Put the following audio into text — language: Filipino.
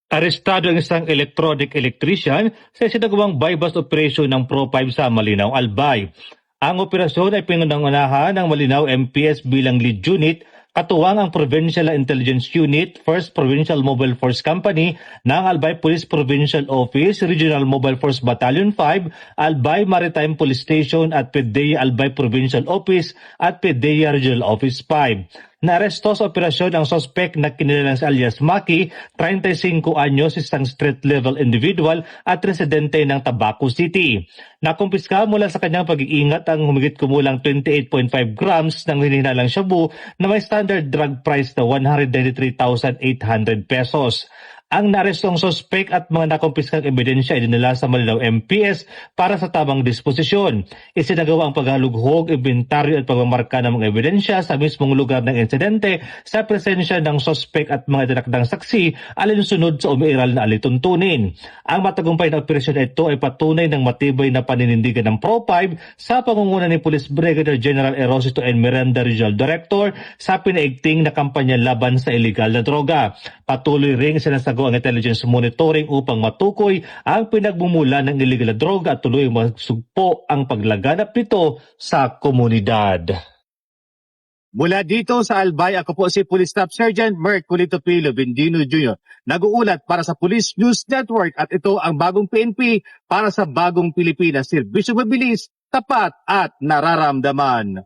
Arestado ang isang electronic electrician sa isinagawang buy-bust operation ng Pro5 sa Malinaw, Albay. Ang operasyon ay pinangunahan ng Malinaw MPS bilang lead unit, katuwang ang Provincial Intelligence Unit, 1st Provincial Mobile Force Company ng Albay Police Provincial Office, Regional Mobile Force Battalion 5, Albay Maritime Police Station at PDEA Albay Provincial Office at PDEA Regional Office 5. Naaresto sa operasyon ang sospek na kinilalang si alias Maki, 35 anyos, isang street-level individual at residente ng Tabaco City. Nakumpiska mula sa kanyang pag-iingat ang humigit kumulang 28.5 grams ng hinihinalang shabu na may standard drug price na 193,800 pesos. Ang naarestong sospek at mga nakumpiskang ebidensya ay dinala sa Malinaw MPS para sa tamang disposisyon. Isinagawa ang paghalughog, inventaryo at pagmamarka ng mga ebidensya sa mismong lugar ng insidente sa presensya ng sospek at mga dinakdang saksi alinsunod sa umiiral na alituntunin. Ang matagumpay na operasyon ito ay patunay ng matibay na paninindigan ng Pro5 sa pangunguna ni Police Brigadier General Erosito N. Miranda, Regional Director, sa pinaigting na kampanya laban sa illegal na droga. Patuloy ring sinasagawa ang intelligence monitoring upang matukoy ang pinagmumula ng illegal na droga at tuloy magsugpo ang paglaganap nito sa komunidad. Mula dito sa Albay, ako po si Police Staff Sergeant Merc Culito Pilo Bendino Jr. Nag-uulat para sa Police News Network at ito ang bagong PNP para sa bagong Pilipinas. Serbisyo mabilis, tapat at nararamdaman.